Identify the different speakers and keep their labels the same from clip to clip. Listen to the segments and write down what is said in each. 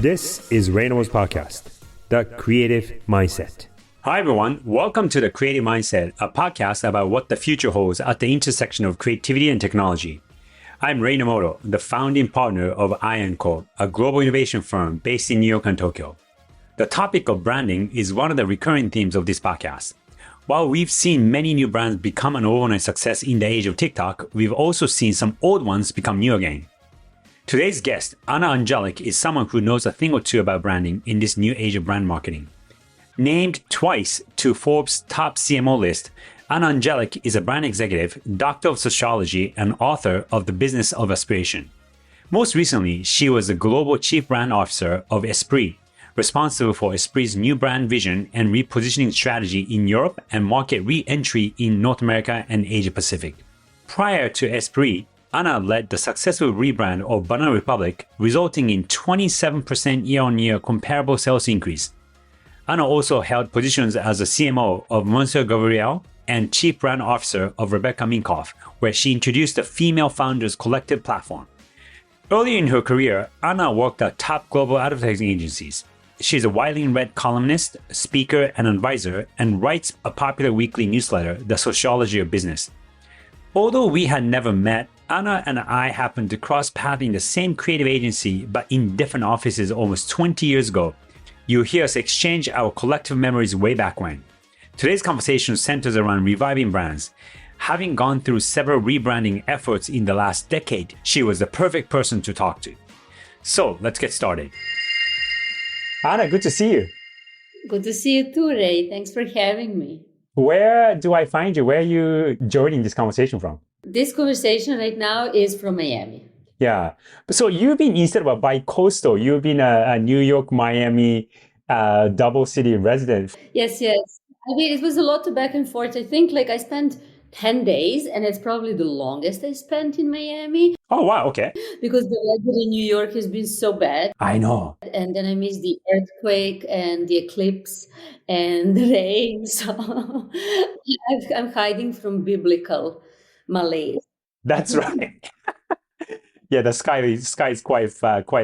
Speaker 1: This is Reynolds Podcast, The Creative Mindset. Hi, everyone. Welcome to The Creative Mindset, a podcast about what the future holds at the intersection of creativity and technology. I'm Ray Nomoto, the founding partner of I&Co, a global innovation firm based in New York and Tokyo. The topic of branding is one of the recurring themes of this podcast. While we've seen many new brands become an overnight success in the age of TikTok, we've also seen some old ones become new again. Today's guest, Ana Andjelic, is someone who knows a thing or two about branding in this new age of brand marketing. Named twice to Forbes' top CMO list, Ana Andjelic is a brand executive, doctor of sociology, and author of The Business of Aspiration. Most recently, she was the global chief brand officer of Esprit, responsible for Esprit's new brand vision and repositioning strategy in Europe and market re-entry in North America and Asia Pacific. Prior to Esprit, Ana led the successful rebrand of Banana Republic, resulting in 27% year-on-year comparable sales increase. Ana also held positions as a CMO of Monsieur Gabriel and chief brand officer of Rebecca Minkoff, where she introduced the Female Founders Collective platform. Early in her career, Ana worked at top global advertising agencies. She's a widely read columnist, speaker, and advisor, and writes a popular weekly newsletter, The Sociology of Business. Although we had never met, Ana and I happened to cross paths in the same creative agency, but in different offices almost 20 years ago. You'll hear us exchange our collective memories way back when. Today's conversation centers around reviving brands. Having gone through several rebranding efforts in the last decade, she was the perfect person to talk to. So let's get started. Ana, good to see you.
Speaker 2: Good to see you too, Ray. Thanks for having me.
Speaker 1: Where do I find you? Where are you joining this conversation from?
Speaker 2: This conversation right now is from Miami.
Speaker 1: Yeah. So you've been, instead of a bi-coastal, you've been a New York, Miami, double city resident.
Speaker 2: Yes. I mean, it was a lot of back and forth. I think I spent 10 days, and it's probably the longest I spent in Miami.
Speaker 1: Oh, wow. Okay.
Speaker 2: Because the weather in New York has been so bad.
Speaker 1: I know.
Speaker 2: And then I missed the earthquake and the eclipse and the rain. So I'm hiding from biblical malaise.
Speaker 1: That's right. Yeah, the sky is quite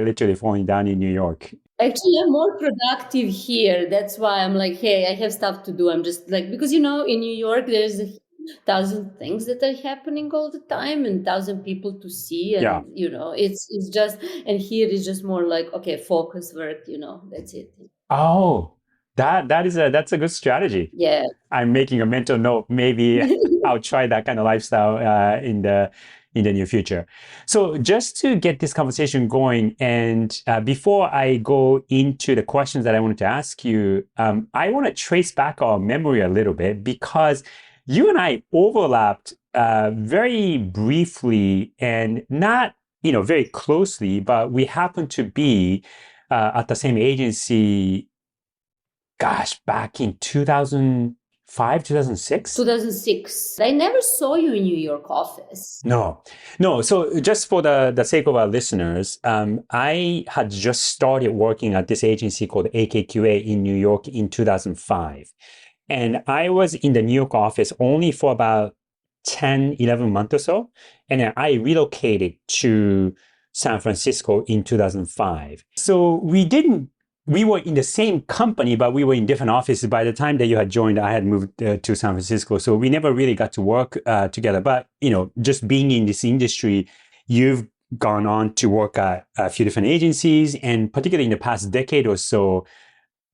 Speaker 1: literally falling down in New York.
Speaker 2: Actually, I'm more productive here. That's why I'm like, hey, I have stuff to do. I'm just because in New York, there's 1,000 things that are happening all the time and 1,000 people to see. And, it's just, and here it's just more like, okay, focus work, that's it.
Speaker 1: Oh, that's a good strategy.
Speaker 2: Yeah.
Speaker 1: I'm making a mental note. Maybe I'll try that kind of lifestyle in the near future. So just to get this conversation going, and before I go into the questions that I wanted to ask you, I want to trace back our memory a little bit, because you and I overlapped very briefly and not, very closely, but we happened to be at the same agency, back in 2005, 2006?
Speaker 2: 2006. I never saw you in New York office.
Speaker 1: No. So just for the sake of our listeners, I had just started working at this agency called AKQA in New York in 2005. And I was in the New York office only for about 10, 11 months or so. And then I relocated to San Francisco in 2005. So we were in the same company, but we were in different offices. By the time that you had joined, I had moved to San Francisco. So we never really got to work together. But, just being in this industry, you've gone on to work at a few different agencies. And particularly in the past decade or so,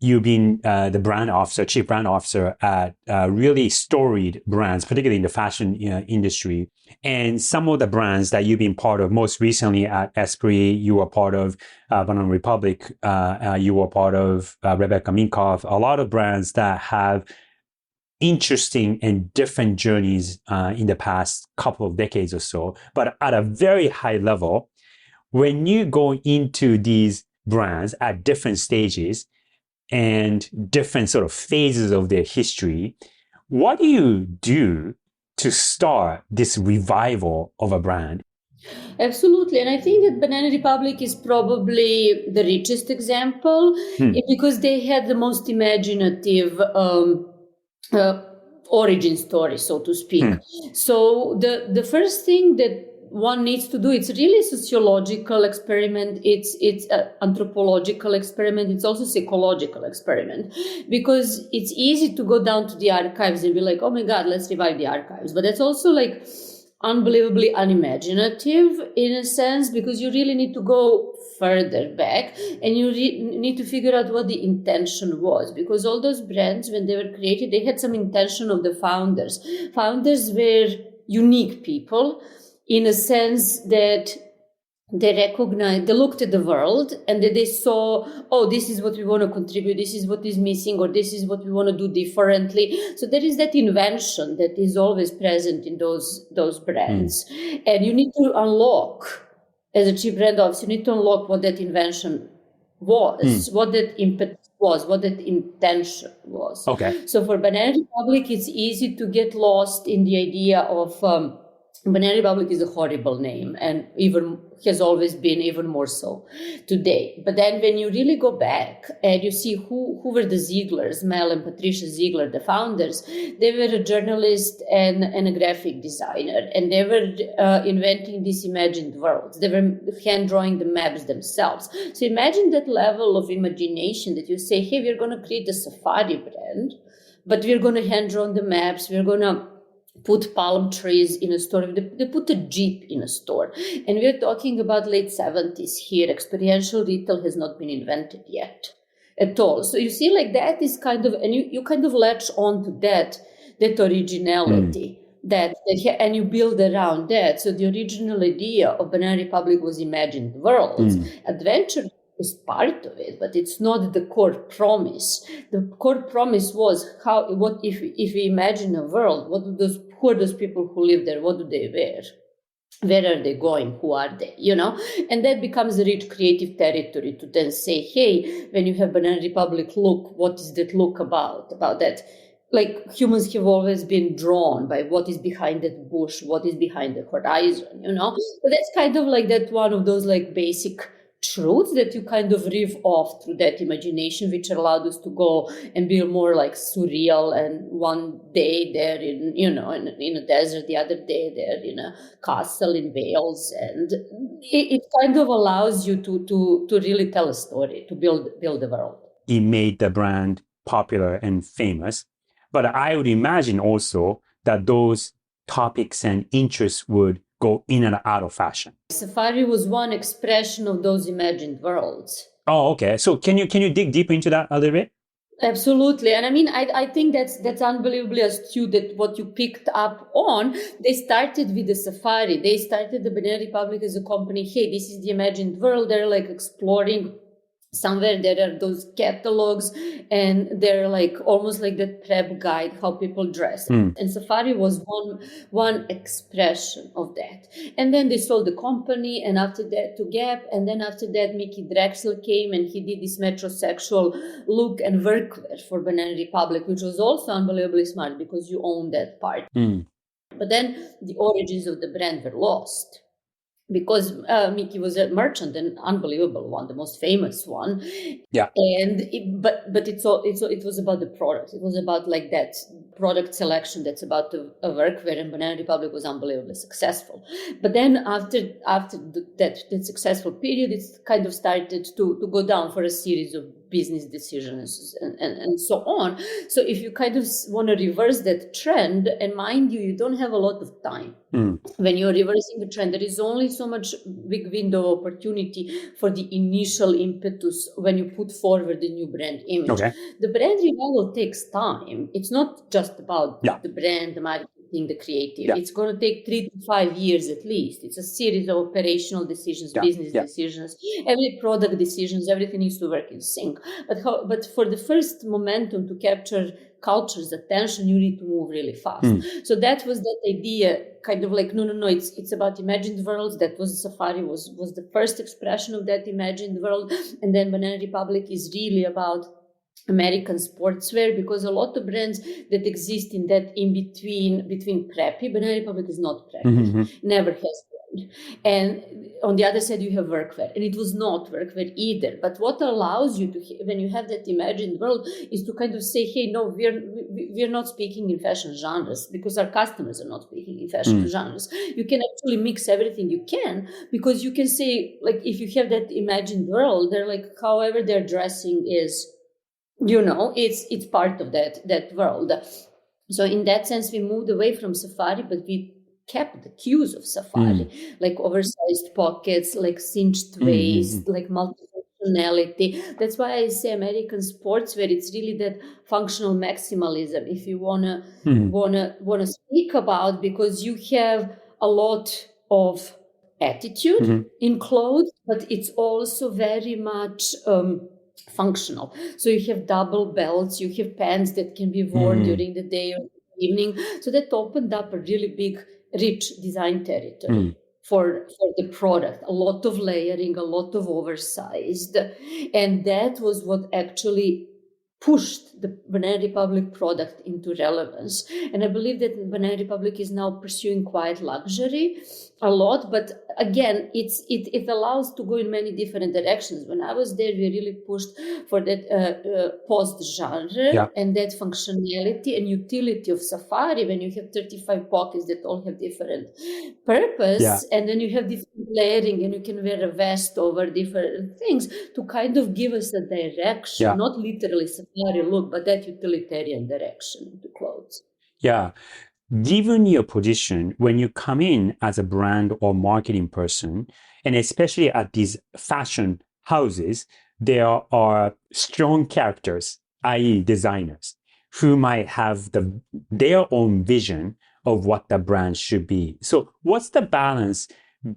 Speaker 1: you've been the chief brand officer at really storied brands, particularly in the fashion industry. And some of the brands that you've been part of, most recently at Esprit, you were part of Banana Republic, you were part of Rebecca Minkoff, a lot of brands that have interesting and different journeys in the past couple of decades or so. But at a very high level, when you go into these brands at different stages, and different sort of phases of their history, what do you do to start this revival of a brand?
Speaker 2: Absolutely. And I think that Banana Republic is probably the richest example because they had the most imaginative origin story, so to speak. So the first thing that one needs to do. It's really a sociological experiment. It's an anthropological experiment. It's also psychological experiment, because it's easy to go down to the archives and be like, oh my God, let's revive the archives. But that's also like unbelievably unimaginative in a sense, because you really need to go further back and you need to figure out what the intention was, because all those brands, when they were created, they had some intention of the founders. Founders were unique people in a sense that they looked at the world and they saw, oh, this is what we want to contribute, this is what is missing, or this is what we want to do differently. So there is that invention that is always present in those brands. And you need to unlock, as a chief brand officer, you need to unlock what that invention was, what that impetus was, what that intention was.
Speaker 1: Okay.
Speaker 2: So for Banana Republic, it's easy to get lost in the idea of Banana Republic is a horrible name, and even has always been, even more so today. But then when you really go back and you see who were the Zieglers, Mel and Patricia Ziegler, the founders, they were a journalist and a graphic designer, and they were inventing these imagined worlds. They were hand drawing the maps themselves. So imagine that level of imagination that you say, hey, we're going to create a safari brand, but we're going to hand draw the maps, we're going to put palm trees in a store. They put a Jeep in a store. And we're talking about late 70s here. Experiential retail has not been invented yet at all. So you see, like, that is kind of, and you kind of latch on to that originality. And you build around that. So the original idea of Banana Republic was imagined worlds. Adventure is part of it, but it's not the core promise. The core promise was if we imagine a world, who are those people who live there? What do they wear? Where are they going? Who are they? And that becomes a rich creative territory to then say, hey, when you have Banana Republic look, what is that look about? About that, like, humans have always been drawn by what is behind that bush, what is behind the horizon, So that's kind of like that one of those like basic truths that you kind of riff off through that imagination, which allowed us to go and be more like surreal. And one day there in a desert, the other day there in a castle in Wales, and it kind of allows you to really tell a story, to build the world.
Speaker 1: He made the brand popular and famous, but I would imagine also that those topics and interests would go in and out of fashion.
Speaker 2: Safari was one expression of those imagined worlds.
Speaker 1: Oh, okay. So can you dig deeper into that a little bit?
Speaker 2: Absolutely. And I mean, I think that's unbelievably astute that what you picked up on. They started with the Safari. They started the Banana Republic as a company. Hey, this is the imagined world. They're like exploring. Somewhere there are those catalogs, and they're like almost like that prep guide, how people dress. And Safari was one expression of that. And then they sold the company, and after that to Gap, and then after that Mickey Drexel came and he did this metrosexual look and workwear for Banana Republic, which was also unbelievably smart because you own that part. But then the origins of the brand were lost. Because Mickey was a merchant, an unbelievable one, the most famous one.
Speaker 1: Yeah.
Speaker 2: And it was about the product. It was about like that product selection that's about the workwear, and Banana Republic was unbelievably successful. But then after that successful period, it's kind of started to go down for a series of business decisions and so on. So if you kind of want to reverse that trend, and mind you don't have a lot of time. When you're reversing the trend, there is only so much big window of opportunity for the initial impetus when you put forward the new brand image.
Speaker 1: Okay.
Speaker 2: The brand revival takes time. It's not just about the brand, the marketing, the creative. Yeah. It's going to take 3 to 5 years at least. It's a series of operational decisions, business decisions, every product decisions, everything needs to work in sync. But for the first momentum to capture culture's attention, you need to move really fast. So that was that idea, kind of like, no, it's about imagined worlds. That was Safari was the first expression of that imagined world. And then Banana Republic is really about American sportswear, because a lot of brands that exist in that in between preppy, Banana Republic is not preppy, never has been. And on the other side, you have workwear, and it was not workwear either. But what allows you to, when you have that imagined world, is to kind of say, hey, no, we're not speaking in fashion genres because our customers are not speaking in fashion genres. You can actually mix everything you can, because you can say, like, if you have that imagined world, they're like, however their dressing is, it's part of that world. So in that sense, we moved away from safari, but we kept the cues of safari, like oversized pockets, like cinched waist, like multifunctionality. That's why I say American sportswear. It's really that functional maximalism, if you wanna speak about, because you have a lot of attitude in clothes, but it's also very much functional. So you have double belts, you have pants that can be worn during the day or evening. So that opened up a really big, rich design territory for the product. A lot of layering, a lot of oversized. And that was what actually pushed the Banana Republic product into relevance. And I believe that Banana Republic is now pursuing quiet luxury a lot, but again, it allows to go in many different directions. When I was there, we really pushed for that post-genre and that functionality and utility of safari, when you have 35 pockets that all have different purpose, and then you have different layering, and you can wear a vest over different things to kind of give us a direction, not literally safari look, but that utilitarian direction into clothes.
Speaker 1: Yeah. Given your position, when you come in as a brand or marketing person, and especially at these fashion houses, there are strong characters, i.e. designers, who might have their own vision of what the brand should be. So what's the balance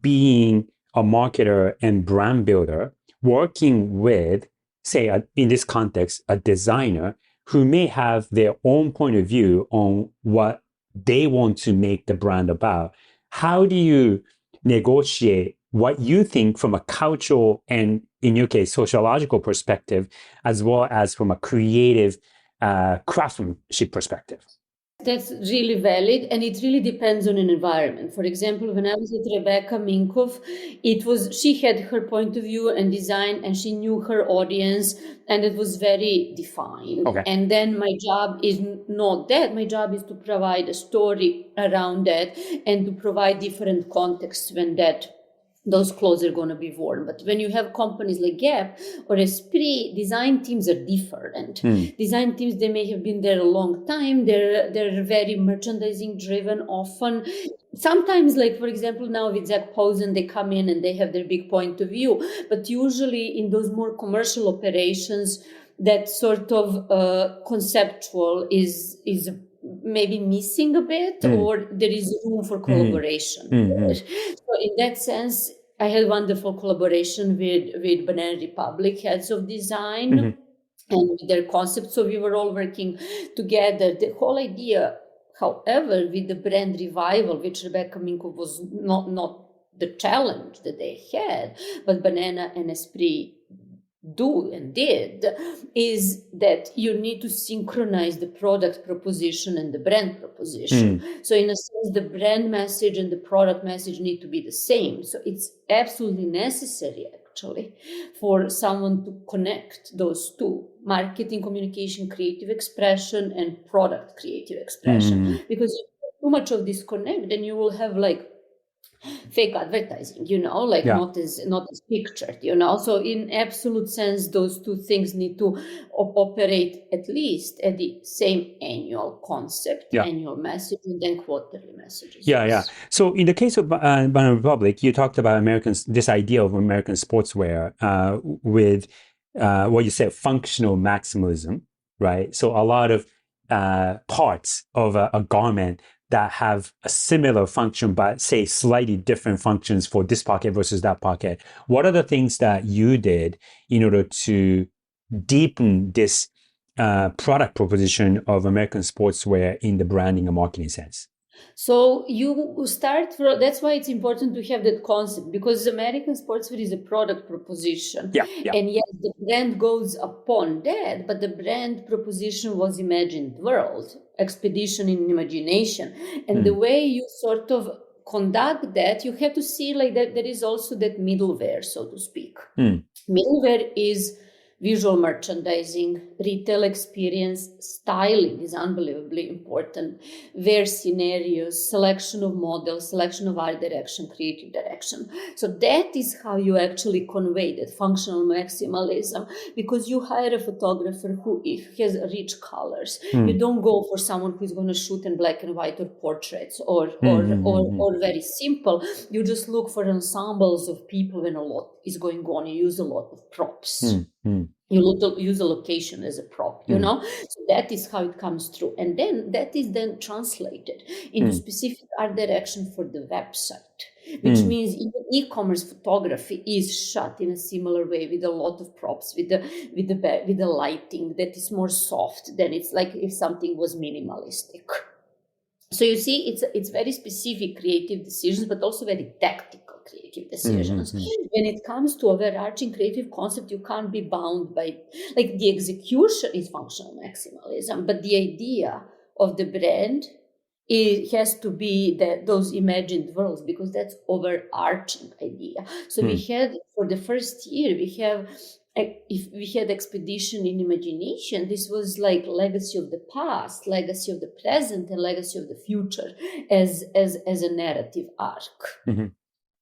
Speaker 1: being a marketer and brand builder working with, say, in this context, a designer who may have their own point of view on what they want to make the brand about? How do you negotiate what you think from a cultural and, in your case, sociological perspective, as well as from a creative craftsmanship perspective?
Speaker 2: That's really valid, and it really depends on an environment. For example, when I was at Rebecca Minkoff, she had her point of view and design, and she knew her audience, and it was very defined.
Speaker 1: Okay.
Speaker 2: And then my job is not that. My job is to provide a story around that and to provide different contexts when those clothes are going to be worn. But when you have companies like Gap or Esprit, design teams are different. Design teams, they may have been there a long time. They're very merchandising driven often. Sometimes, like, for example, now with Zach Posen, they come in and they have their big point of view. But usually in those more commercial operations, that sort of conceptual is maybe missing a bit, or there is room for collaboration. So in that sense, I had wonderful collaboration with Banana Republic heads of design and with their concepts. So we were all working together. The whole idea, however, with the brand revival, which Rebecca Minkoff was not the challenge that they had, but Banana and Esprit do and did, is that you need to synchronize the product proposition and the brand proposition. So in a sense, the brand message and the product message need to be the same. So it's absolutely necessary, actually, for someone to connect those two: marketing, communication, creative expression, and product creative expression. Because if you have too much of disconnect, then you will have like fake advertising, not as pictured, So in absolute sense, those two things need to operate at least at the same annual concept, annual message, and then quarterly messages.
Speaker 1: So in the case of Banana Republic, you talked about this idea of American sportswear with what you said, functional maximalism, right? So a lot of parts of a garment that have a similar function, but say slightly different functions for this pocket versus that pocket. What are the things that you did in order to deepen this product proposition of American sportswear in the branding and marketing sense?
Speaker 2: So you start from, that's why it's important to have that concept, because American sportswear is a product proposition. And yes, the brand goes upon that, but the brand proposition was imagined world, expedition in imagination. And the way you sort of conduct that, you have to see like that there is also that middleware, so to speak. Middleware is visual merchandising, retail experience, styling is unbelievably important, wear scenarios, selection of models, selection of art direction, creative direction. So that is how you actually convey that functional maximalism, because you hire a photographer who has rich colors. You don't go for someone who's going to shoot in black and white or portraits or very simple. You just look for ensembles of people when a lot is going on. You use a lot of props. You use a location as a prop, you know? So that is how it comes through. And then that is then translated into specific art direction for the website, which means even e-commerce photography is shot in a similar way with a lot of props, with the lighting that is more soft than it's like if something was minimalistic. So you see, it's very specific creative decisions, but also very tactical creative decisions. When it comes to overarching creative concept, you can't be bound by, like, the execution is functional maximalism, but the idea of the brand, it has to be those imagined worlds, because that's overarching idea. So we had, for the first year, if we had expedition in imagination, this was like legacy of the past, legacy of the present, and legacy of the future as a narrative arc.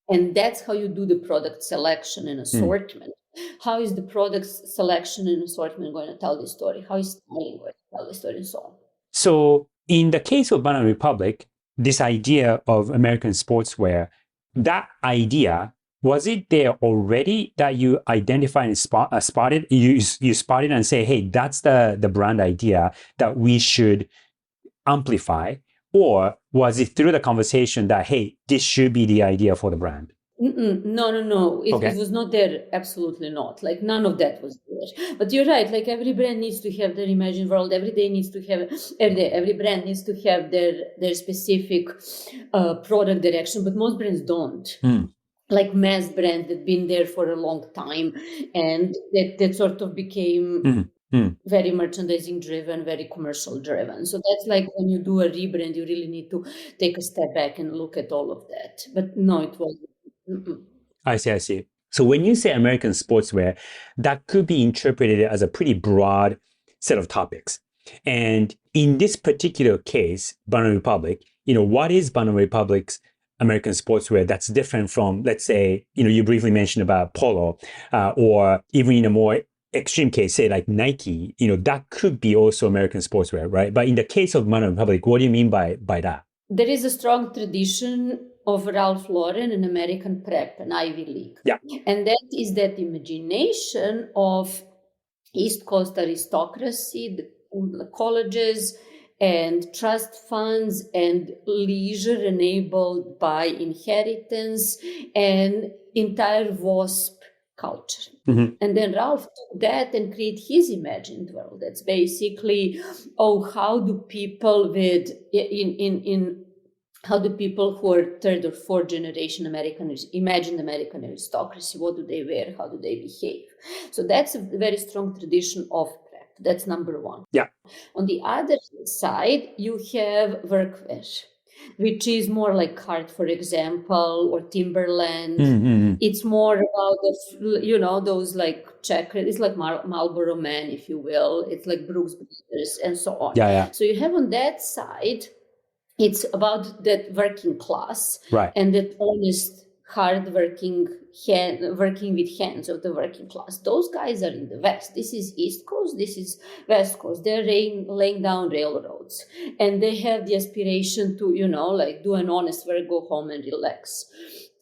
Speaker 2: And that's how you do the product selection and assortment. How is the product selection and assortment going to tell the story? How is styling going to tell the story, and so on?
Speaker 1: So in the case of Banana Republic, this idea of American sportswear, that idea, was it there already that you identified and spotted? You spotted and say, hey, that's the brand idea that we should amplify? Or was it through the conversation that, hey, this should be the idea for the brand?
Speaker 2: No. It was not there. Absolutely not. Like, none of that was there. But you're right. Like, every brand needs to have their imagined world. Every brand needs to have their specific product direction. But most brands don't. Like mass brands that been there for a long time, and that sort of became very merchandising driven, very commercial driven. So that's like when you do a rebrand, you really need to take a step back and look at all of that. But no, it wasn't.
Speaker 1: I see. So when you say American sportswear, that could be interpreted as a pretty broad set of topics. And in this particular case, Banana Republic, what is Banana Republic's American sportswear that's different from, let's say, you briefly mentioned about Polo, or even in a more extreme case, say like Nike, that could be also American sportswear, right? But in the case of Banana Republic, what do you mean by that?
Speaker 2: There is a strong tradition of Ralph Lauren and American prep and Ivy League.
Speaker 1: Yeah.
Speaker 2: And that is that imagination of East Coast aristocracy, the colleges and trust funds and leisure enabled by inheritance and entire WASP culture. And then Ralph took that and created his imagined world. That's basically, how do people how do people who are third or fourth generation imagined American aristocracy, what do they wear, how do they behave? So that's a very strong tradition of prep. That's number one.
Speaker 1: Yeah.
Speaker 2: On the other side, you have workwear, which is more like Cart, for example, or Timberland. It's more about those like checkers. It's like Marlboro Man, if you will. It's like Brooks Brothers and so on.
Speaker 1: Yeah.
Speaker 2: So you have on that side, it's about that working class,
Speaker 1: right,
Speaker 2: and that honest, hard-working, working with hands of the working class. Those guys are in the West. This is East Coast. This is West Coast. They're laying down railroads, and they have the aspiration to, do an honest work, go home and relax.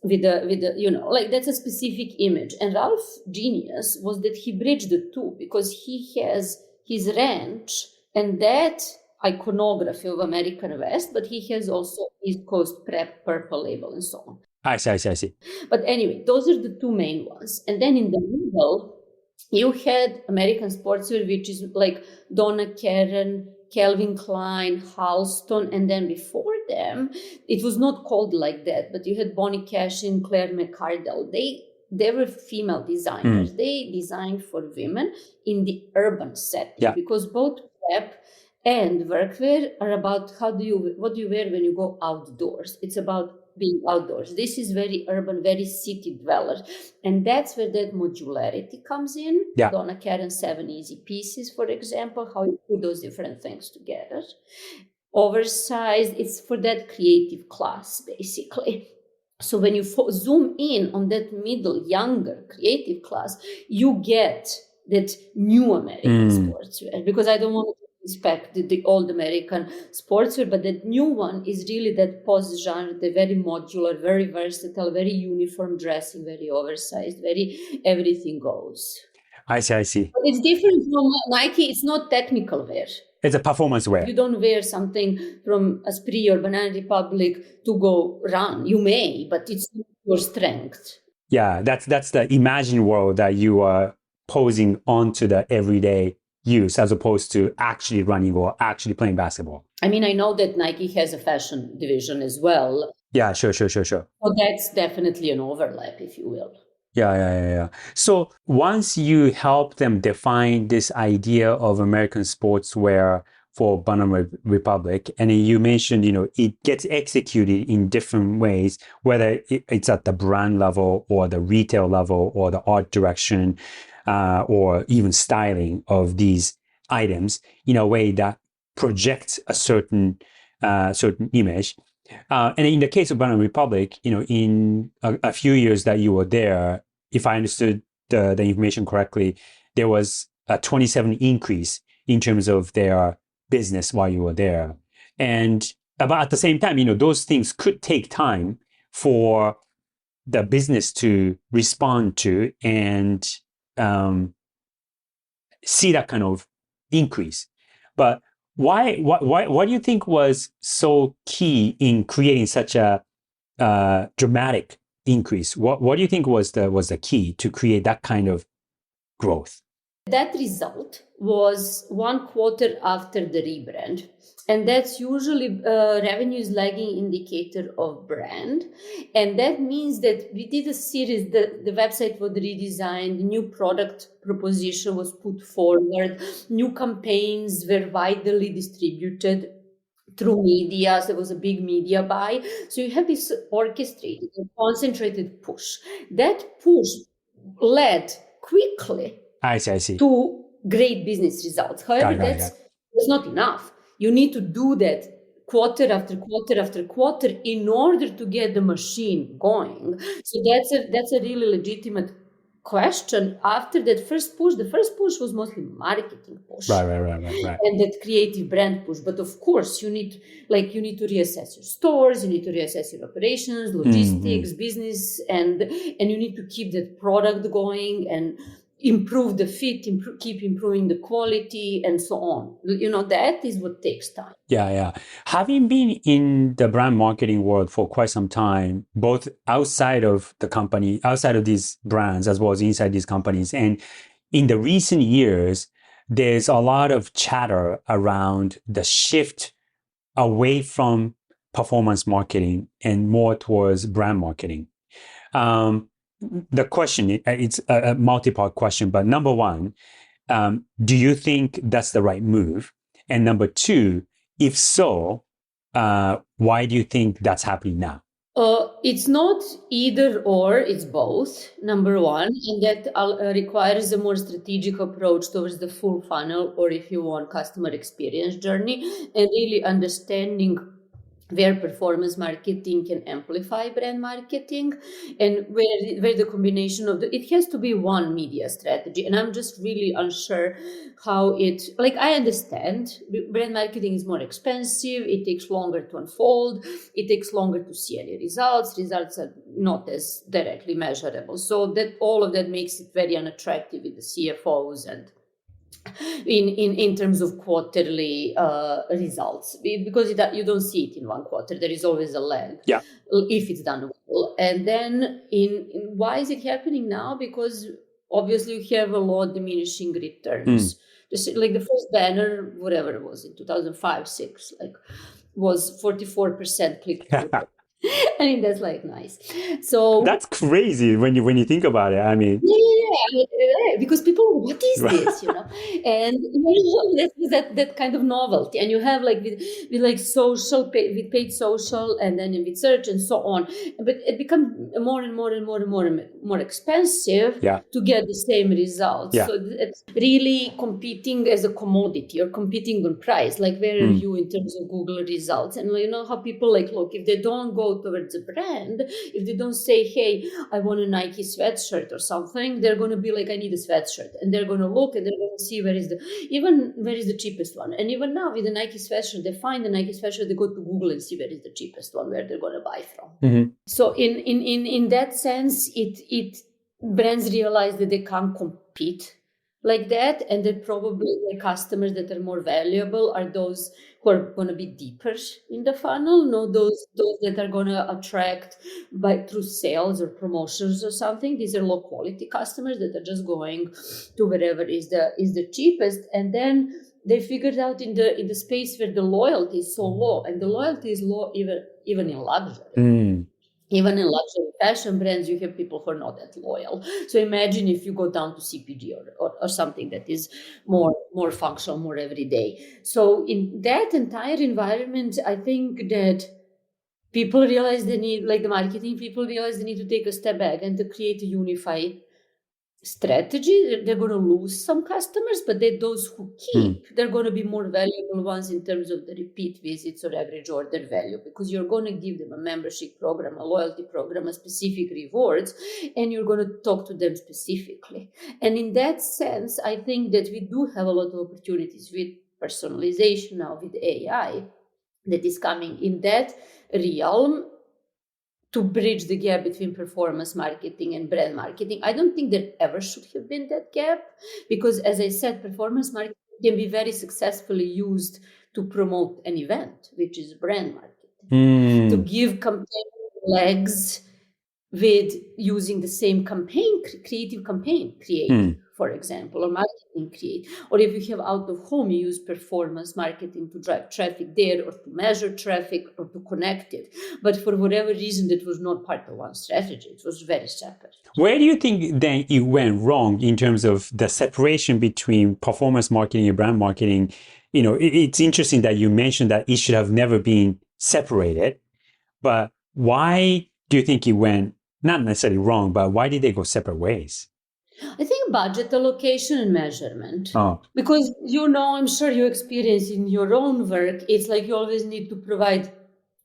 Speaker 2: With the that's a specific image. And Ralph's genius was that he bridged the two, because he has his ranch and that iconography of American West, but he has also East Coast prep, purple label, and so on.
Speaker 1: I see.
Speaker 2: But anyway, those are the two main ones. And then in the middle, you had American sportswear, which is like Donna Karan, Calvin Klein, Halston, and then before them, it was not called like that, but you had Bonnie Cashin, Claire McCardell. They were female designers. They designed for women in the urban setting, because both prep and workwear are about what do you wear when you go outdoors. It's about being outdoors. This is very urban, very city dweller. And that's where that modularity comes in.
Speaker 1: Yeah.
Speaker 2: Donna Karen's 7 Easy Pieces, for example, how you put those different things together. Oversized, it's for that creative class, basically. So when you zoom in on that middle, younger creative class, you get that new American sportswear, because I don't want to respect the old American sportswear, but that new one is really that post-genre, the very modular, very versatile, very uniform dressing, very oversized, very everything goes.
Speaker 1: I see.
Speaker 2: But it's different from Nike. It's not technical wear.
Speaker 1: It's a performance wear.
Speaker 2: You don't wear something from Esprit or Banana Republic to go run. You may, but it's not your strength.
Speaker 1: Yeah, that's the imagined world that you are posing onto the everyday use, as opposed to actually running or actually playing basketball.
Speaker 2: I mean, I know that Nike has a fashion division as well.
Speaker 1: Yeah, sure. So
Speaker 2: that's definitely an overlap, if you will.
Speaker 1: Yeah. So once you help them define this idea of American sportswear for Banana Republic, and you mentioned, it gets executed in different ways, whether it's at the brand level or the retail level or the art direction, or even styling of these items in a way that projects a certain image. And in the case of Banana Republic, in a few years that you were there, if I understood the information correctly, there was a 27 increase in terms of their business while you were there. But at the same time, those things could take time for the business to respond to and see that kind of increase. But why do you think was so key in creating such a dramatic increase? What do you think was the key to create that kind of growth?
Speaker 2: That result was 1 quarter after the rebrand. And that's usually revenue's lagging indicator of brand. And that means that we did a series, the website was redesigned, the new product proposition was put forward, new campaigns were widely distributed through media. So there was a big media buy. So you have this orchestrated and concentrated push. That push led quickly
Speaker 1: I see.
Speaker 2: to great business results. However, that's not enough. You need to do that quarter after quarter after quarter in order to get the machine going. So that's a really legitimate question. After that first push, the first push was mostly marketing push.
Speaker 1: Right.
Speaker 2: And that creative brand push. But of course, you need to reassess your stores, you need to reassess your operations, logistics, business, and you need to keep that product going and improve the fit, keep improving the quality, and so on. That is what takes time.
Speaker 1: Yeah. Having been in the brand marketing world for quite some time, both outside of the company, outside of these brands, as well as inside these companies, and in the recent years, there's a lot of chatter around the shift away from performance marketing and more towards brand marketing. The question, it's a multi-part question, but number one, do you think that's the right move? And number two, if so, why do you think that's happening now?
Speaker 2: It's not either or, it's both, number one, and that requires a more strategic approach towards the full funnel, or if you want, customer experience journey, and really understanding where performance marketing can amplify brand marketing, and where the combination of it has to be one media strategy. And I'm just really unsure how I understand brand marketing is more expensive, it takes longer to unfold, it takes longer to see any results are not as directly measurable. So that all of that makes it very unattractive with the CFOs and in terms of quarterly results, because you don't see it in 1 quarter. There is always a lag, if it's done well. And then why is it happening now? Because obviously you have a lot of diminishing returns. Just like the first banner, whatever it was in 2005-06, was 44% click through. I mean, that's nice. So
Speaker 1: that's crazy when you think about it. I mean,
Speaker 2: because people, what is
Speaker 1: Right.
Speaker 2: this, And that kind of novelty, and you have like with like with paid social, and then with search and so on. But it becomes more and more and more and more and more expensive to get the same results.
Speaker 1: Yeah.
Speaker 2: So it's really competing as a commodity or competing on price. Like where are you in terms of Google results? And you know how people like, look, if they don't go towards a brand, if they don't say, hey, I want a Nike sweatshirt or something, they're going to be like, I need a sweatshirt. And they're going to look and they're going to see where is the cheapest one. And even now with the Nike sweatshirt, they find the Nike sweatshirt, they go to Google and see where is the cheapest one, where they're going to buy from. So in that sense, it brands realize that they can't compete like that, and that probably the customers that are more valuable are those who are going to be deeper in the funnel, not those that are going to attract through sales or promotions or something. These are low quality customers that are just going to wherever is the cheapest, and then they figured out in the space where the loyalty is so low, and the loyalty is low even in luxury. Even in luxury fashion brands, you have people who are not that loyal. So imagine if you go down to CPG or something that is more functional, more everyday. So in that entire environment, I think that people realize they need, like the marketing people realize they need to take a step back and to create a unified strategy. They're going to lose some customers, but those who keep, they're going to be more valuable ones in terms of the repeat visits or average order value, because you're going to give them a membership program, a loyalty program, a specific rewards, and you're going to talk to them specifically. And in that sense, I think that we do have a lot of opportunities with personalization now, with AI that is coming in that realm, to bridge the gap between performance marketing and brand marketing. I don't think there ever should have been that gap, because as I said, performance marketing can be very successfully used to promote an event, which is brand marketing. To give campaign legs with using the same creative campaign create, for example, or marketing create. Or if you have out of home, you use performance marketing to drive traffic there, or to measure traffic, or to connect it. But for whatever reason, that was not part of one strategy. It was very separate.
Speaker 1: Where do you think then it went wrong in terms of the separation between performance marketing and brand marketing? It's interesting that you mentioned that it should have never been separated, but why do you think it went not necessarily wrong, but why did they go separate ways?
Speaker 2: I think budget allocation and measurement. Because, I'm sure you experience in your own work, it's like you always need to provide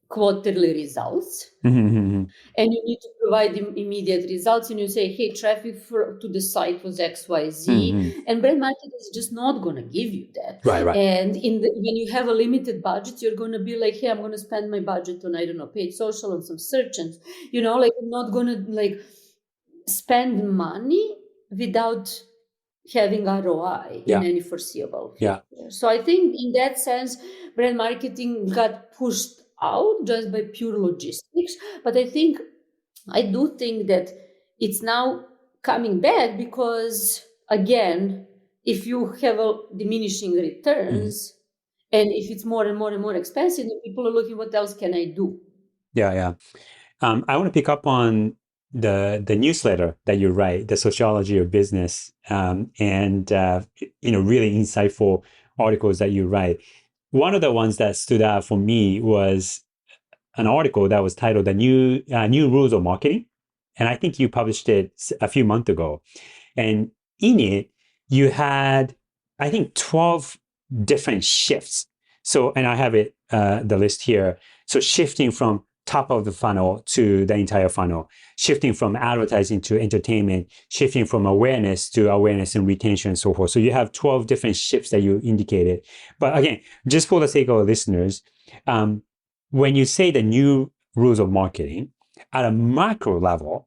Speaker 2: quarterly results. And you need to provide immediate results, and you say, hey, traffic to the site was XYZ, and brand marketing is just not going to give you that.
Speaker 1: Right.
Speaker 2: And when you have a limited budget, you're going to be like, hey, I'm going to spend my budget on, I don't know, paid social and some search, and I'm not going to spend money without having ROI in any foreseeable future. So I think in that sense, brand marketing got pushed out just by pure logistics. But I do think that it's now coming back, because again, if you have a diminishing returns, and if it's more and more and more expensive, then people are looking, what else can I do?
Speaker 1: Yeah. I want to pick up on the newsletter that you write, The Sociology of Business, and really insightful articles that you write. One of the ones that stood out for me was an article that was titled "The New Rules of Marketing," and I think you published it a few months ago. And in it, you had, I think, 12 different shifts. So, and I have it the list here. So, shifting from top of the funnel to the entire funnel, shifting from advertising to entertainment, shifting from awareness to awareness and retention and so forth. So you have 12 different shifts that you indicated. But again, just for the sake of our listeners, when you say the new rules of marketing at a macro level,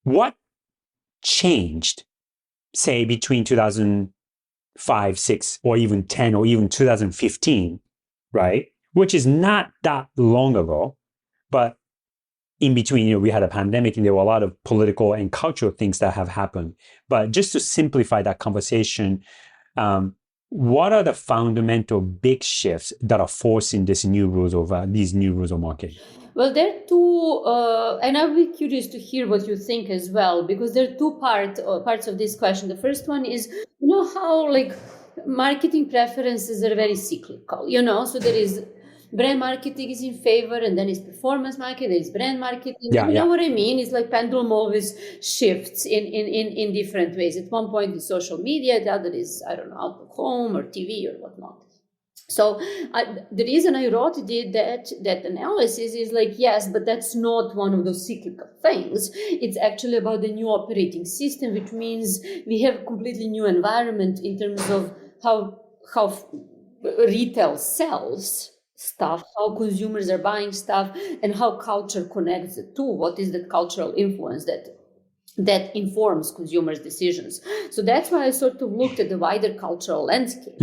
Speaker 1: what changed, say, between 2005, 6, or even 10, or even 2015, right? Which is not that long ago. But in between, we had a pandemic, and there were a lot of political and cultural things that have happened. But just to simplify that conversation, what are the fundamental big shifts that are forcing these new rules of marketing?
Speaker 2: Well, there are two, and I'll be curious to hear what you think as well, because there are two parts of this question. The first one is, how like marketing preferences are very cyclical, so there is brand marketing is in favor, and then it's performance marketing, it's brand marketing.
Speaker 1: Yeah,
Speaker 2: know what I mean? It's like pendulum always shifts in different ways. At one point it's social media, the other is, I don't know, out of home or TV or whatnot. So the reason I wrote that analysis is like, yes, but that's not one of those cyclical things. It's actually about the new operating system, which means we have a completely new environment in terms of how retail sells stuff, how consumers are buying stuff, and how culture connects the two. What is the cultural influence that informs consumers' decisions? So that's why I sort of looked at the wider cultural landscape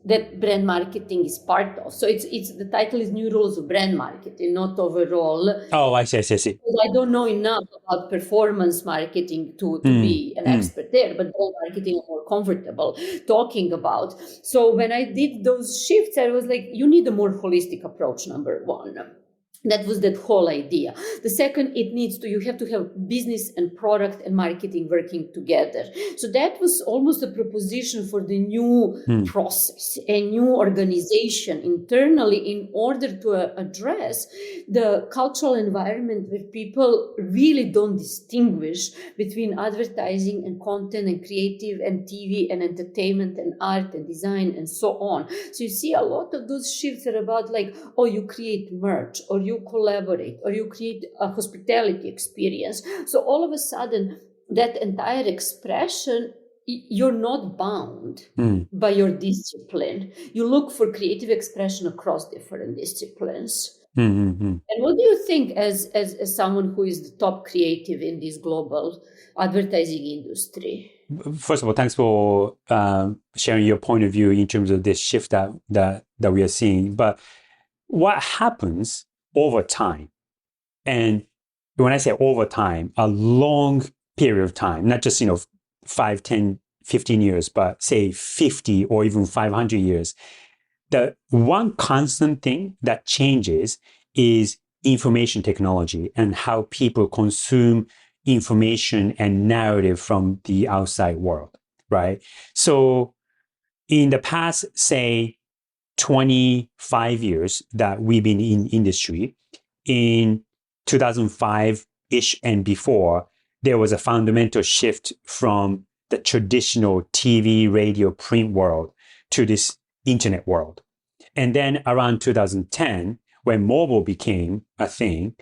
Speaker 2: that brand marketing is part of. So it's the title is New Rules of Brand Marketing, not overall.
Speaker 1: Oh, I see.
Speaker 2: I don't know enough about performance marketing to be an expert there, but brand marketing I'm more comfortable talking about. So when I did those shifts, I was like, you need a more holistic approach, number one. That was that whole idea. The second, you have to have business and product and marketing working together. So that was almost a proposition for the new process, a new organization internally in order to address the cultural environment where people really don't distinguish between advertising and content and creative and TV and entertainment and art and design and so on. So you see a lot of those shifts are about like, oh, you create merch, or you collaborate, or you create a hospitality experience. So all of a sudden, that entire expression, you're not bound by your discipline. You look for creative expression across different disciplines. And what do you think as someone who is the top creative in this global advertising industry?
Speaker 1: First of all, thanks for sharing your point of view in terms of this shift that we are seeing. But what happens over time, and when I say over time, a long period of time, not just 5, 10, 15 years, but say 50 or even 500 years, the one constant thing that changes is information technology and how people consume information and narrative from the outside world, right? So in the past, say 25 years that we've been in industry, in 2005-ish and before, there was a fundamental shift from the traditional TV, radio, print world to this internet world. And then around 2010, when mobile became a thing,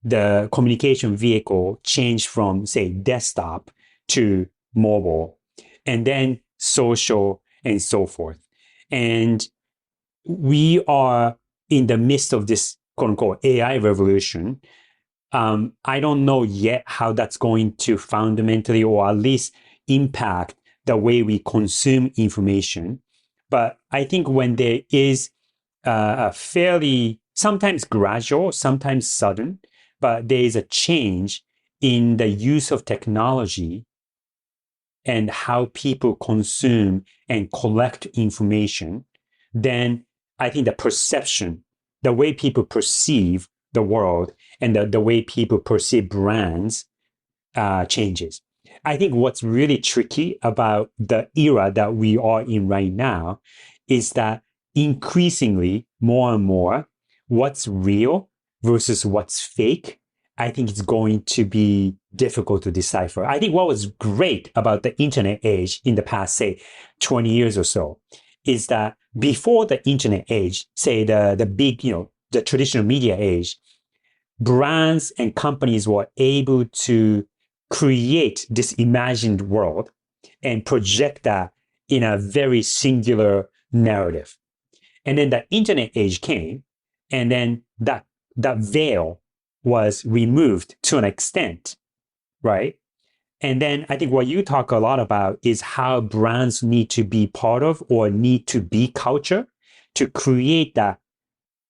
Speaker 1: the communication vehicle changed from, say, desktop to mobile, and then social and so forth. And we are in the midst of this quote unquote AI revolution. I don't know yet how that's going to fundamentally or at least impact the way we consume information. But I think when there is a fairly, sometimes gradual, sometimes sudden, but there is a change in the use of technology and how people consume and collect information, then I think the perception, the way people perceive the world and the way people perceive brands changes. I think what's really tricky about the era that we are in right now is that increasingly, more and more, what's real versus what's fake, I think it's going to be difficult to decipher. I think what was great about the internet age in the past, say, 20 years or so, is that before the internet age, say the big, the traditional media age, brands and companies were able to create this imagined world and project that in a very singular narrative. And then the internet age came, and then that veil was removed to an extent, right? And then I think what you talk a lot about is how brands need to be part of or need to be culture to create that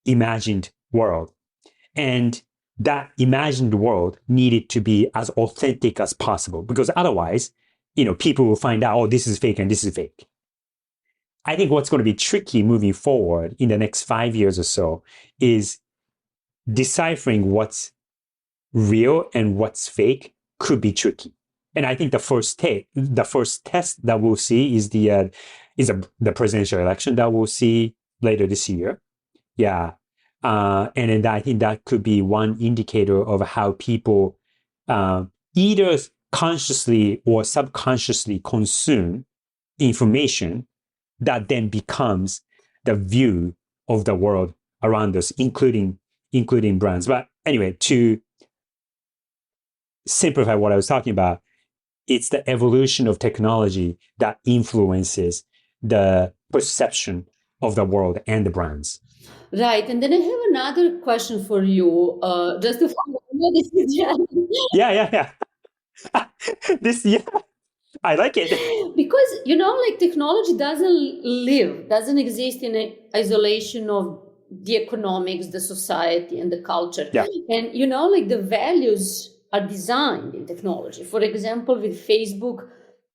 Speaker 1: imagined world. And that imagined world needed to be as authentic as possible, because otherwise, people will find out, oh, this is fake and this is fake. I think what's going to be tricky moving forward in the next 5 years or so is deciphering what's real and what's fake could be tricky. And I think the first test that we'll see is the presidential election that we'll see later this year. Yeah. And then I think that could be one indicator of how people either consciously or subconsciously consume information that then becomes the view of the world around us, including brands. But anyway, to simplify what I was talking about, it's the evolution of technology that influences the perception of the world and the brands.
Speaker 2: Right. And then I have another question for you, just to follow this.
Speaker 1: Yeah. I like it.
Speaker 2: Because, technology doesn't exist in isolation of the economics, the society, and the culture.
Speaker 1: Yeah.
Speaker 2: And, the values are designed in technology. For example, with Facebook,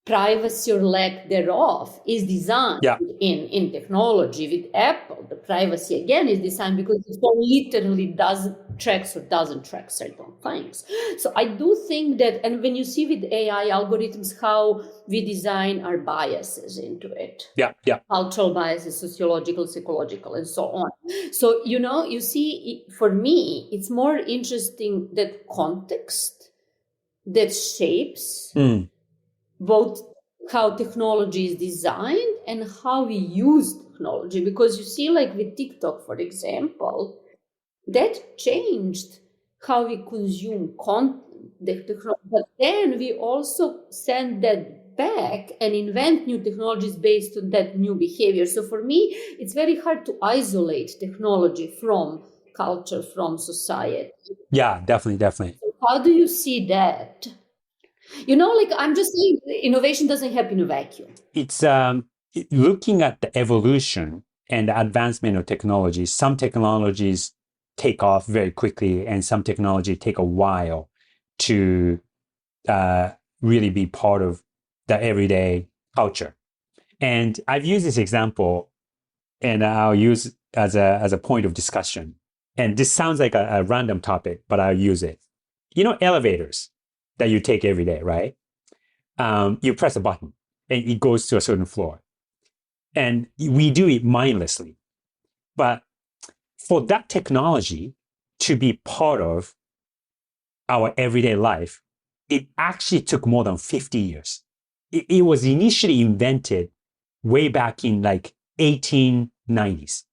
Speaker 2: privacy or lack thereof is designed in technology. With Apple, the privacy again is designed because the phone literally doesn't track certain things. So I do think that, and when you see with AI algorithms how we design our biases into it, cultural biases, sociological, psychological, and so on. So you see, for me, it's more interesting that context that shapes both how technology is designed and how we use technology. Because you see, like with TikTok, for example, that changed how we consume content. But then we also send that back and invent new technologies based on that new behavior. So for me, it's very hard to isolate technology from culture, from society.
Speaker 1: Yeah, definitely.
Speaker 2: So how do you see that? I'm just saying, innovation doesn't happen in a vacuum.
Speaker 1: It's looking at the evolution and the advancement of technology. Some technologies take off very quickly, and some technology take a while to really be part of the everyday culture. And I've used this example, and I'll use as a point of discussion. And this sounds like a random topic, but I'll use it. Elevators that you take every day, right? You press a button and it goes to a certain floor. And we do it mindlessly. But for that technology to be part of our everyday life, it actually took more than 50 years. It was initially invented way back in like 1890s,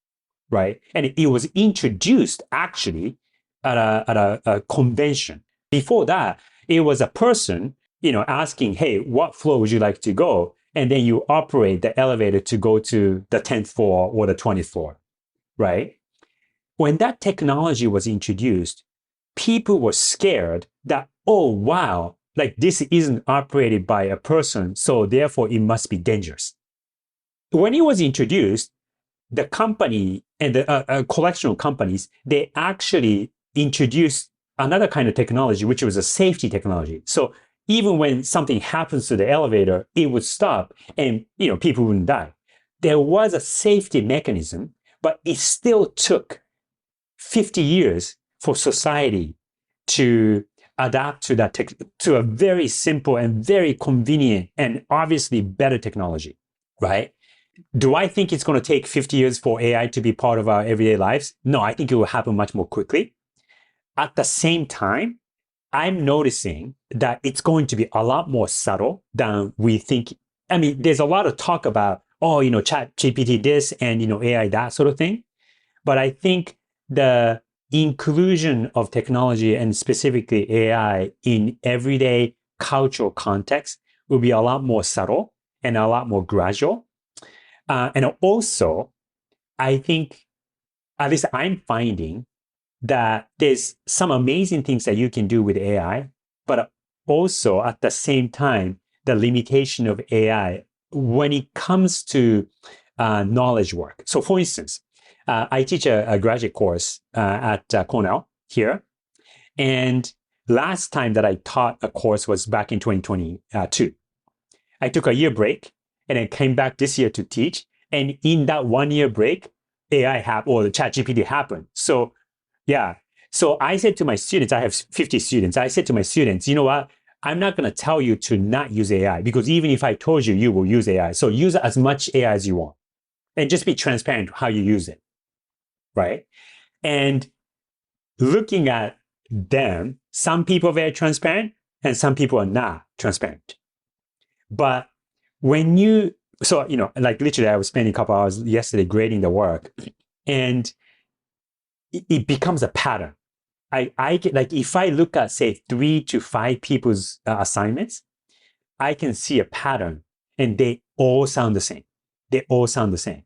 Speaker 1: right? And it was introduced actually at a convention. Before that, it was a person, asking, hey, what floor would you like to go? And then you operate the elevator to go to the 10th floor or the 20th floor, right? When that technology was introduced, people were scared that, oh, wow, like this isn't operated by a person, so therefore it must be dangerous. When it was introduced, the company and the collection of companies, they actually introduced another kind of technology, which was a safety technology. So even when something happens to the elevator, it would stop and, people wouldn't die. There was a safety mechanism, but it still took 50 years for society to adapt to that to a very simple and very convenient and obviously better technology, right? Do I think it's going to take 50 years for AI to be part of our everyday lives? No, I think it will happen much more quickly. At the same time, I'm noticing that it's going to be a lot more subtle than we think. I mean, there's a lot of talk about, chat GPT this and, AI that sort of thing. But I think the inclusion of technology and specifically AI in everyday cultural context will be a lot more subtle and a lot more gradual. And also, I think, at least I'm finding that there's some amazing things that you can do with AI, but also at the same time, the limitation of AI when it comes to knowledge work. So for instance, I teach a graduate course at Cornell here. And last time that I taught a course was back in 2022. I took a year break and then came back this year to teach. And in that 1 year break, AI happened, or the chat GPT happened. So yeah, So I said to my students, I have 50 students. I said to my students, you know what? I'm not going to tell you to not use AI, because even if I told you, you will use AI. So use as much AI as you want and just be transparent how you use it. Right. And looking at them, some people are very transparent and some people are not transparent. But when you, so, like literally I was spending a couple hours yesterday grading the work, and it becomes a pattern. I get, like, if I look at, say, 3 to 5 people's assignments, I can see a pattern, and they all sound the same. They all sound the same.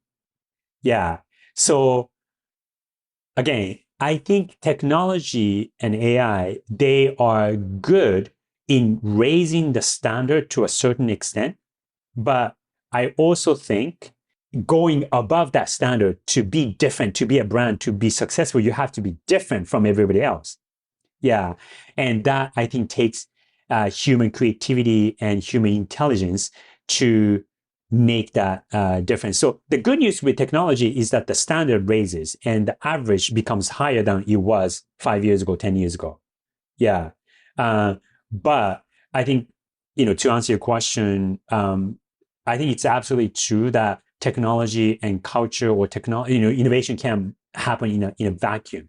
Speaker 1: Yeah. So again, I think technology and AI, they are good in raising the standard to a certain extent. But I also think going above that standard to be different, to be a brand, to be successful, you have to be different from everybody else. Yeah. And that, I think, takes human creativity and human intelligence to make that difference. So the good news with technology is that the standard raises and the average becomes higher than it was 5 years ago, 10 years ago. Yeah. But I think, to answer your question, I think it's absolutely true that technology and culture or technology, innovation can happen in a vacuum.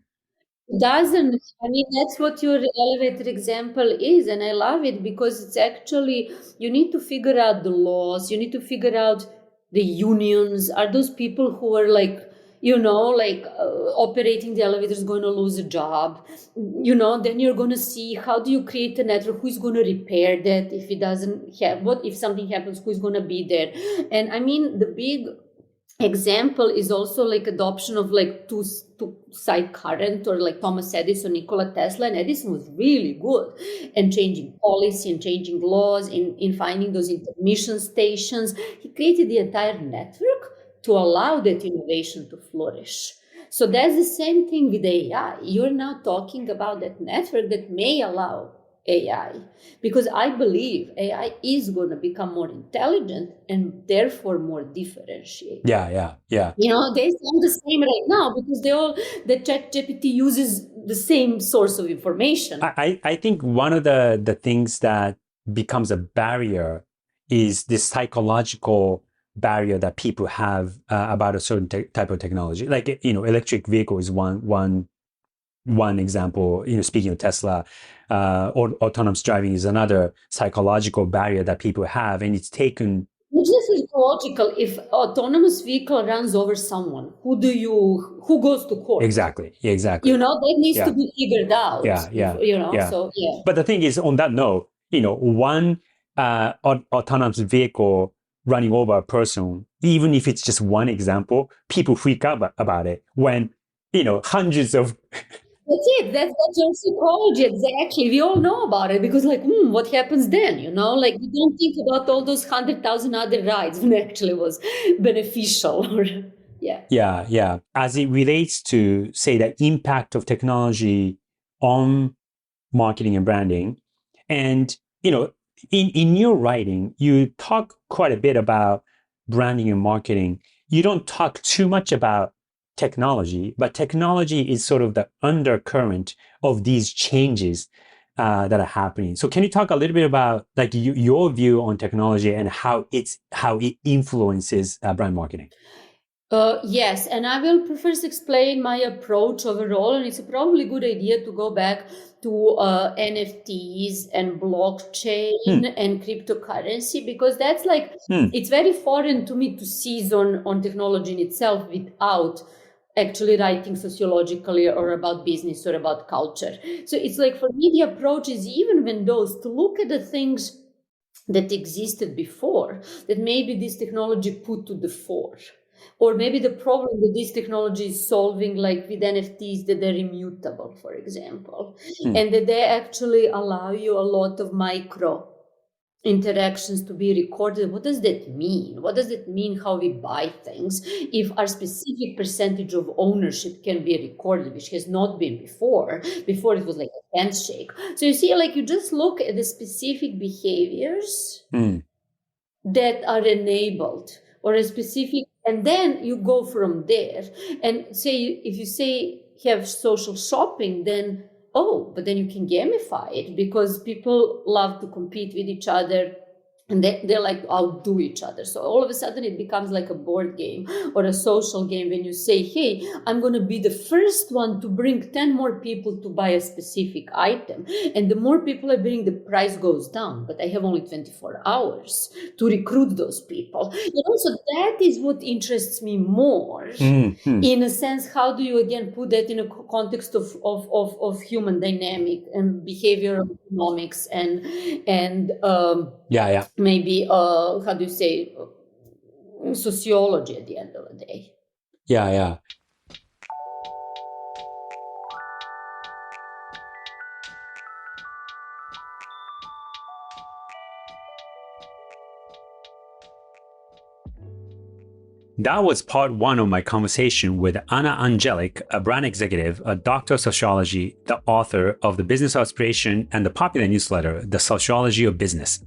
Speaker 2: Doesn't. I mean, that's what your elevator example is, and I love it because it's actually, you need to figure out the laws, you need to figure out the unions. Are those people who are like, operating the elevators going to lose a job? Then you're going to see, how do you create a network? Who's going to repair that if it doesn't have, what if something happens, who's going to be there? And I mean, the big example is also like adoption of like two side current, or like Thomas Edison, Nikola Tesla. And Edison was really good in changing policy and changing laws, in finding those intermission stations. He created the entire network to allow that innovation to flourish. So that's the same thing with AI. You're now talking about that network that may allow AI, because I believe AI is going to become more intelligent and therefore more differentiated.
Speaker 1: Yeah.
Speaker 2: They sound the same right now because the ChatGPT uses the same source of information.
Speaker 1: I think one of the things that becomes a barrier is this psychological barrier that people have about a certain type of technology. Like, electric vehicle is one example. Speaking of Tesla, or autonomous driving is another psychological barrier that people have, and it's taken.
Speaker 2: Which is logical. If autonomous vehicle runs over someone, who goes to court?
Speaker 1: Exactly.
Speaker 2: That needs to be figured out.
Speaker 1: Yeah.
Speaker 2: So yeah.
Speaker 1: But the thing is, on that note, one autonomous vehicle running over a person, even if it's just one example, people freak out about it when, hundreds of.
Speaker 2: That's it. That's your psychology. Exactly. We all know about it because, like, what happens then? Like, we don't think about all those 100,000 other rides when it actually was beneficial.
Speaker 1: Yeah. As it relates to, say, the impact of technology on marketing and branding, and in your writing, you talk quite a bit about branding and marketing. You don't talk too much about technology, but technology is sort of the undercurrent of these changes that are happening. So can you talk a little bit about like your view on technology and how it influences brand marketing?
Speaker 2: Yes, and I will first explain my approach overall, and it's a probably good idea to go back to NFTs and blockchain and cryptocurrency, because that's like, it's very foreign to me to seize on technology in itself without actually writing sociologically or about business or about culture. So it's like, for me, the approach is, even when those, to look at the things that existed before, that maybe this technology put to the fore. Or maybe the problem that this technology is solving, like with NFTs, that they're immutable, for example, and that they actually allow you a lot of micro interactions to be recorded. What does that mean? What does it mean how we buy things if our specific percentage of ownership can be recorded, which has not been before? Before it was like a handshake. So you see, like, you just look at the specific behaviors that are enabled, or a specific, and then you go from there. And say, if you say have social shopping, then but then you can gamify it, because people love to compete with each other, and they're like outdo each other. So all of a sudden it becomes like a board game or a social game when you say, hey, I'm going to be the first one to bring 10 more people to buy a specific item. And the more people I bring, the price goes down. But I have only 24 hours to recruit those people. And also that is what interests me more. In a sense, how do you again put that in a context of human dynamic and behavioral economics and maybe how do you say, sociology at the end of the day.
Speaker 1: That was part one of my conversation with Ana Andjelic, a brand executive, a doctor of sociology, the author of the business aspiration and the popular newsletter, The Sociology of Business.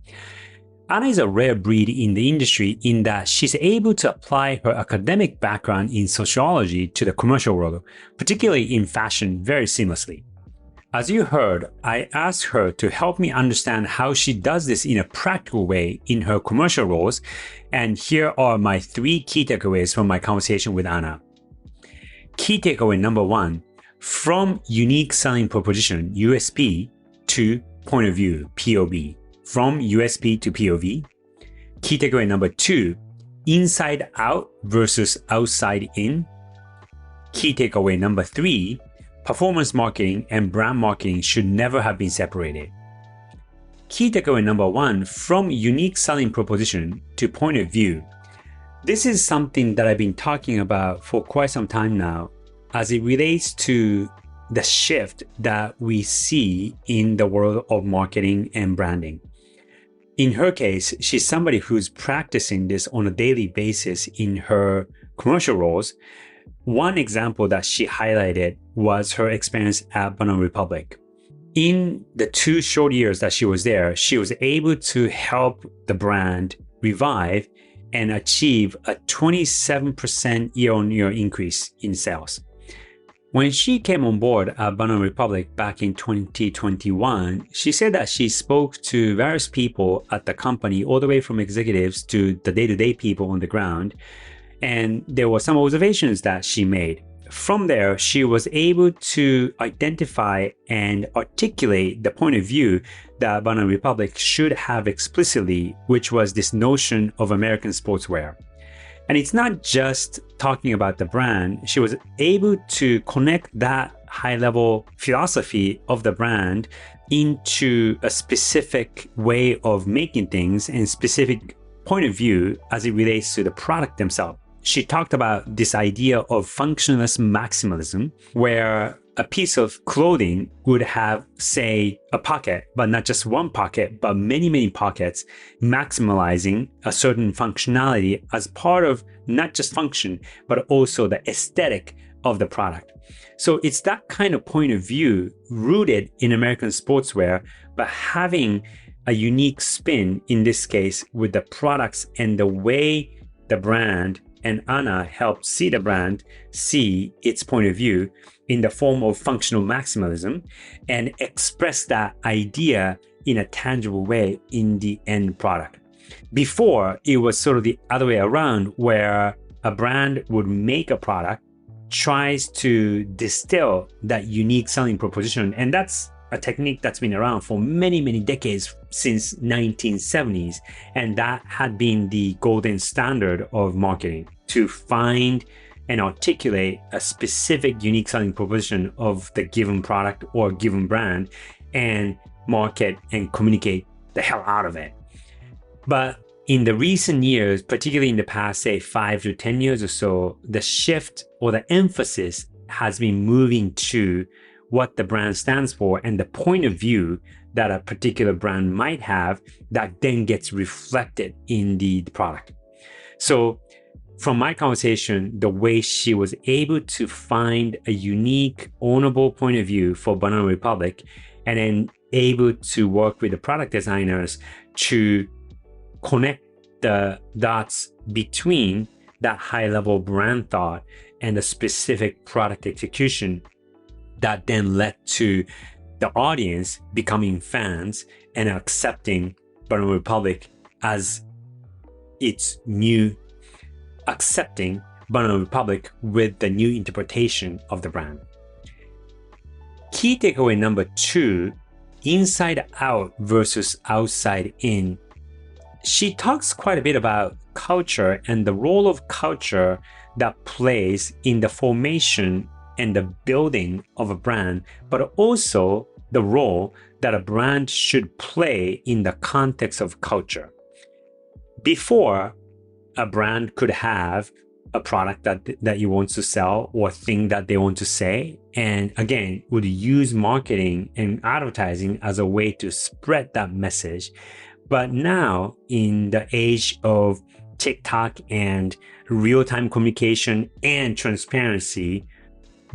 Speaker 1: Ana is a rare breed in the industry in that she's able to apply her academic background in sociology to the commercial world, particularly in fashion, very seamlessly. As you heard, I asked her to help me understand how she does this in a practical way in her commercial roles, and here are my 3 key takeaways from my conversation with Ana. Key takeaway number 1, from unique selling proposition, USP, to point of view, POV. From USP to POV. Key takeaway number 2, inside out versus outside in. Key takeaway number 3, performance marketing and brand marketing should never have been separated. Key takeaway number 1, from unique selling proposition to point of view. This is something that I've been talking about for quite some time now as it relates to the shift that we see in the world of marketing and branding. In her case, she's somebody who's practicing this on a daily basis in her commercial roles. One example that she highlighted was her experience at Banana Republic. In the 2 short years that she was there, she was able to help the brand revive and achieve a 27% year-on-year increase in sales. When she came on board at Banana Republic back in 2021, she said that she spoke to various people at the company, all the way from executives to the day-to-day people on the ground. And there were some observations that she made. From there, she was able to identify and articulate the point of view that Banana Republic should have explicitly, which was this notion of American sportswear. And it's not just talking about the brand. She was able to connect that high-level philosophy of the brand into a specific way of making things and specific point of view as it relates to the product themselves. She talked about this idea of functionalist maximalism, where a piece of clothing would have, say, a pocket, but not just one pocket, but many, many pockets, maximalizing a certain functionality as part of not just function, but also the aesthetic of the product. So it's that kind of point of view rooted in American sportswear, but having a unique spin, in this case, with the products and the way the brand and Ana helped see the brand see its point of view in the form of functional maximalism and express that idea in a tangible way in the end product. Before, it was sort of the other way around, where a brand would make a product, tries to distill that unique selling proposition, and that's a technique that's been around for many, many decades, since 1970s. And that had been the golden standard of marketing, to find and articulate a specific unique selling proposition of the given product or given brand and market and communicate the hell out of it. But in the recent years, particularly in the past, say 5 to 10 years or so, the shift or the emphasis has been moving to what the brand stands for and the point of view that a particular brand might have that then gets reflected in the product. So from my conversation, the way she was able to find a unique, ownable point of view for Banana Republic, and then able to work with the product designers to connect the dots between that high-level brand thought and the specific product execution that then led to the audience becoming fans and accepting Banana Republic as its new, accepting Banana Republic with the new interpretation of the brand. Key takeaway number 2, inside out versus outside in. She talks quite a bit about culture and the role of culture that plays in the formation and the building of a brand, but also the role that a brand should play in the context of culture. Before, a brand could have a product that you want to sell or thing that they want to say, and again, would use marketing and advertising as a way to spread that message. But now, in the age of TikTok and real-time communication and transparency,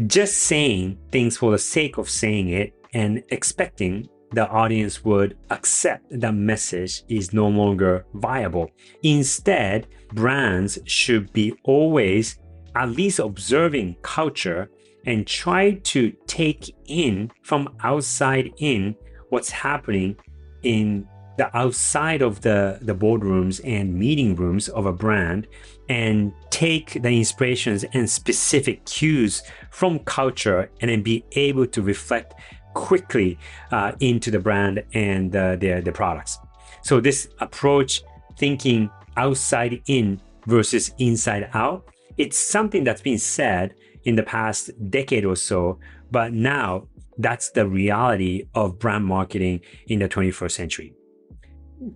Speaker 1: just saying things for the sake of saying it and expecting the audience would accept that message is no longer viable. Instead, brands should be always at least observing culture and try to take in from outside in what's happening in the outside of the boardrooms and meeting rooms of a brand, and take the inspirations and specific cues from culture and then be able to reflect quickly into the brand and their products. So this approach, thinking outside in versus inside out, it's something that's been said in the past decade or so, but now that's the reality of brand marketing in the 21st century.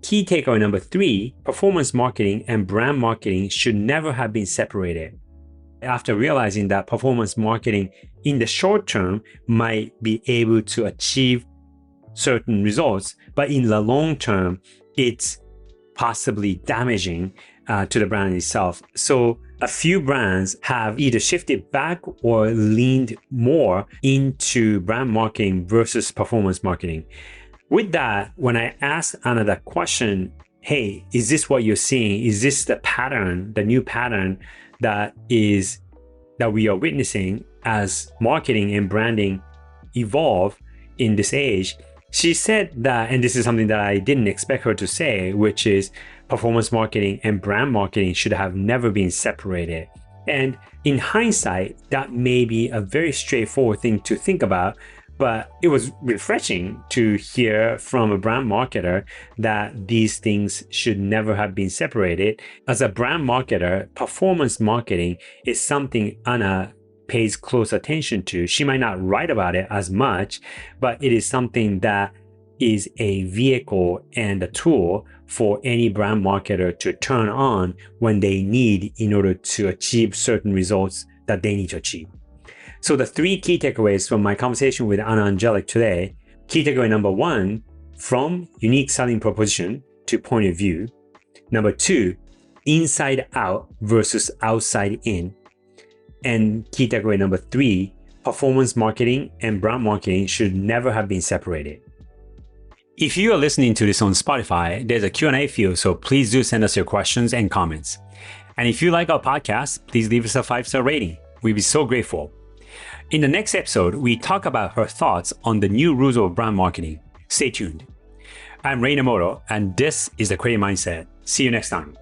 Speaker 1: Key takeaway number 3, performance marketing and brand marketing should never have been separated. After realizing that performance marketing in the short term might be able to achieve certain results, but in the long term, it's possibly damaging to the brand itself. So a few brands have either shifted back or leaned more into brand marketing versus performance marketing. With that, when I asked Ana that question, hey, is this what you're seeing? Is this the pattern, the new pattern that we are witnessing as marketing and branding evolve in this age? She said that, and this is something that I didn't expect her to say, which is performance marketing and brand marketing should have never been separated. And in hindsight, that may be a very straightforward thing to think about, but it was refreshing to hear from a brand marketer that these things should never have been separated. As a brand marketer, performance marketing is something Ana pays close attention to. She might not write about it as much, but it is something that is a vehicle and a tool for any brand marketer to turn on when they need in order to achieve certain results that they need to achieve. So the 3 key takeaways from my conversation with Ana Andjelic today. Key takeaway number 1, from unique selling proposition to point of view. Number 2, inside out versus outside in. And key takeaway number 3, performance marketing and brand marketing should never have been separated. If you are listening to this on Spotify, there's a Q&A field, so please do send us your questions and comments. And if you like our podcast, please leave us a 5-star rating. We'd be so grateful. In the next episode, we talk about her thoughts on the new rules of brand marketing. Stay tuned. I'm Ray Namoto, and this is The Creative Mindset. See you next time.